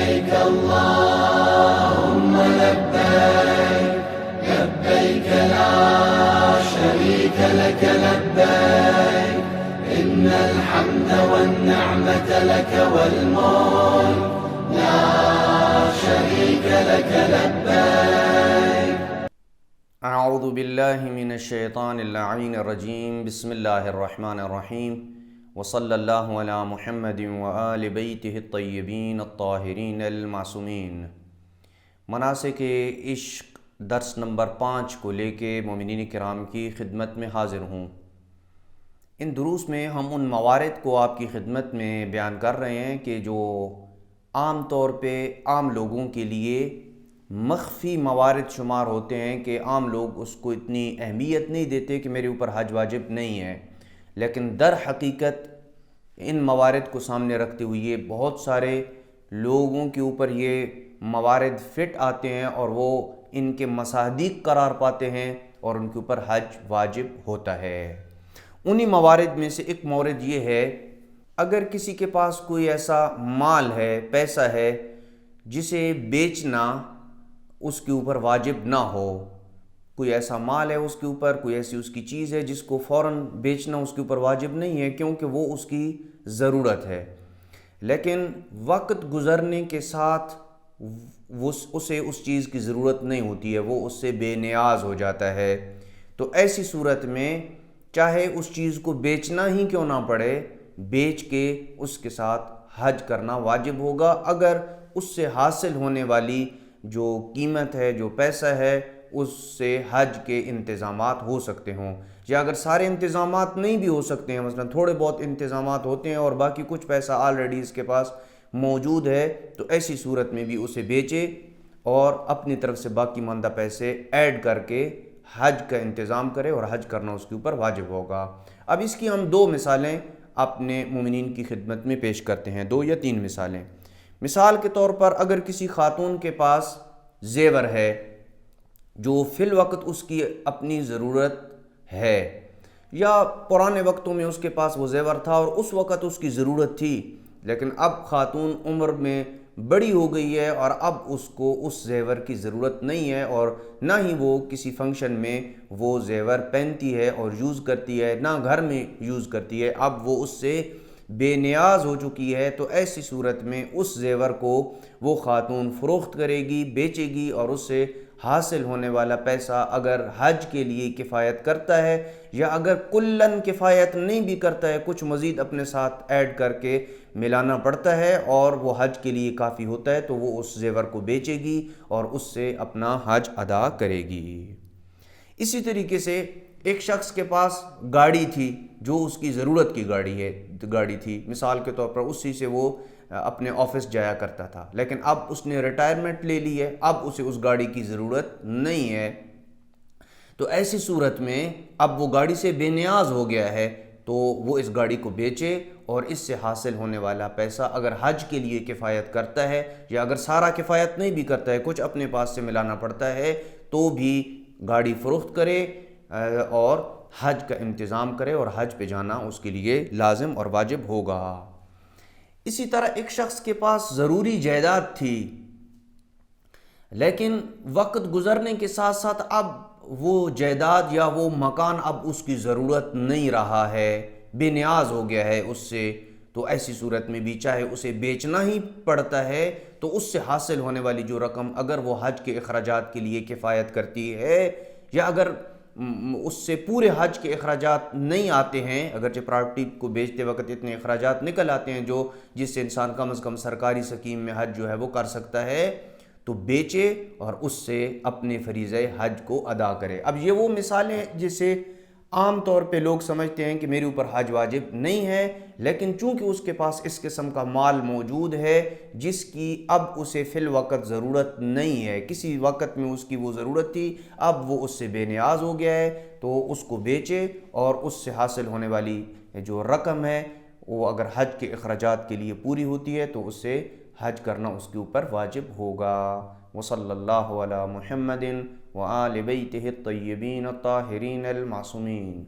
لبيك اللهم لبيك لبيك لا شريك لك لبيك إن الحمد والنعمة لك والملك لا شريك لك لبيك. اعوذ باللہ من الشیطان اللعین الرجیم. بسم اللہ الرحمن الرحیم. وصلی اللہ علی محمد وآل بیتہ الطیبین الطاہرین المعصومین. مناسک عشق درس نمبر 5 کو لے کے مومنین کرام کی خدمت میں حاضر ہوں. ان دروس میں ہم ان موارد کو آپ کی خدمت میں بیان کر رہے ہیں کہ جو عام طور پہ عام لوگوں کے لیے مخفی موارد شمار ہوتے ہیں کہ عام لوگ اس کو اتنی اہمیت نہیں دیتے کہ میرے اوپر حج واجب نہیں ہے، لیکن در حقیقت ان موارد کو سامنے رکھتے ہوئے بہت سارے لوگوں کے اوپر یہ موارد فٹ آتے ہیں اور وہ ان کے مصادیق قرار پاتے ہیں اور ان کے اوپر حج واجب ہوتا ہے. انہی موارد میں سے ایک مورد یہ ہے، اگر کسی کے پاس کوئی ایسا مال ہے، پیسہ ہے جسے بیچنا اس کے اوپر واجب نہ ہو. کوئی ایسا مال ہے اس کے اوپر، کوئی ایسی اس کی چیز ہے جس کو فوراً بیچنا اس کے اوپر واجب نہیں ہے کیونکہ وہ اس کی ضرورت ہے، لیکن وقت گزرنے کے ساتھ اسے اس چیز کی ضرورت نہیں ہوتی ہے، وہ اس سے بے نیاز ہو جاتا ہے. تو ایسی صورت میں چاہے اس چیز کو بیچنا ہی کیوں نہ پڑے، بیچ کے اس کے ساتھ حج کرنا واجب ہوگا اگر اس سے حاصل ہونے والی جو قیمت ہے، جو پیسہ ہے، اس سے حج کے انتظامات ہو سکتے ہوں. یا اگر سارے انتظامات نہیں بھی ہو سکتے ہیں، مثلا تھوڑے بہت انتظامات ہوتے ہیں اور باقی کچھ پیسہ آلریڈی اس کے پاس موجود ہے، تو ایسی صورت میں بھی اسے بیچے اور اپنی طرف سے باقی ماندہ پیسے ایڈ کر کے حج کا انتظام کرے اور حج کرنا اس کے اوپر واجب ہوگا. اب اس کی ہم 2 مثالیں اپنے مومنین کی خدمت میں پیش کرتے ہیں، 2 یا 3 مثالیں. مثال کے طور پر اگر کسی خاتون کے پاس زیور ہے جو فی الوقت اس کی اپنی ضرورت ہے، یا پرانے وقتوں میں اس کے پاس وہ زیور تھا اور اس وقت اس کی ضرورت تھی، لیکن اب خاتون عمر میں بڑی ہو گئی ہے اور اب اس کو اس زیور کی ضرورت نہیں ہے اور نہ ہی وہ کسی فنکشن میں وہ زیور پہنتی ہے اور یوز کرتی ہے، نہ گھر میں یوز کرتی ہے، اب وہ اس سے بے نیاز ہو چکی ہے. تو ایسی صورت میں اس زیور کو وہ خاتون فروخت کرے گی، بیچے گی اور اس سے حاصل ہونے والا پیسہ اگر حج کے لیے کفایت کرتا ہے یا اگر کلن کفایت نہیں بھی کرتا ہے، کچھ مزید اپنے ساتھ ایڈ کر کے ملانا پڑتا ہے اور وہ حج کے لیے کافی ہوتا ہے، تو وہ اس زیور کو بیچے گی اور اس سے اپنا حج ادا کرے گی. اسی طریقے سے ایک شخص کے پاس گاڑی تھی جو اس کی ضرورت کی گاڑی تھی، مثال کے طور پر اسی سے وہ اپنے آفس جایا کرتا تھا، لیکن اب اس نے ریٹائرمنٹ لے لی ہے، اب اسے اس گاڑی کی ضرورت نہیں ہے. تو ایسی صورت میں اب وہ گاڑی سے بے نیاز ہو گیا ہے، تو وہ اس گاڑی کو بیچے اور اس سے حاصل ہونے والا پیسہ اگر حج کے لیے کفایت کرتا ہے یا اگر سارا کفایت نہیں بھی کرتا ہے، کچھ اپنے پاس سے ملانا پڑتا ہے، تو بھی گاڑی فروخت کرے اور حج کا انتظام کرے اور حج پہ جانا اس کے لیے لازم اور واجب ہوگا. اسی طرح ایک شخص کے پاس ضروری جائیداد تھی، لیکن وقت گزرنے کے ساتھ ساتھ اب وہ جائیداد یا وہ مکان اب اس کی ضرورت نہیں رہا ہے، بے نیاز ہو گیا ہے اس سے. تو ایسی صورت میں بھی چاہے اسے بیچنا ہی پڑتا ہے، تو اس سے حاصل ہونے والی جو رقم اگر وہ حج کے اخراجات کے لیے کفایت کرتی ہے یا اگر اس سے پورے حج کے اخراجات نہیں آتے ہیں، اگرچہ پراپرٹی کو بیچتے وقت اتنے اخراجات نکل آتے ہیں جس سے انسان کم از کم سرکاری سکیم میں حج جو ہے وہ کر سکتا ہے، تو بیچے اور اس سے اپنے فریضہ حج کو ادا کرے. اب یہ وہ مثالیں جسے عام طور پہ لوگ سمجھتے ہیں کہ میرے اوپر حج واجب نہیں ہے، لیکن چونکہ اس کے پاس اس قسم کا مال موجود ہے جس کی اب اسے فی الوقت ضرورت نہیں ہے، کسی وقت میں اس کی وہ ضرورت تھی، اب وہ اس سے بے نیاز ہو گیا ہے، تو اس کو بیچے اور اس سے حاصل ہونے والی جو رقم ہے وہ اگر حج کے اخراجات کے لیے پوری ہوتی ہے تو اس سے حج کرنا اس کے اوپر واجب ہوگا. وصلی اللہ علی محمد وآل بیتہ الطیبین الطاہرین المعصومین.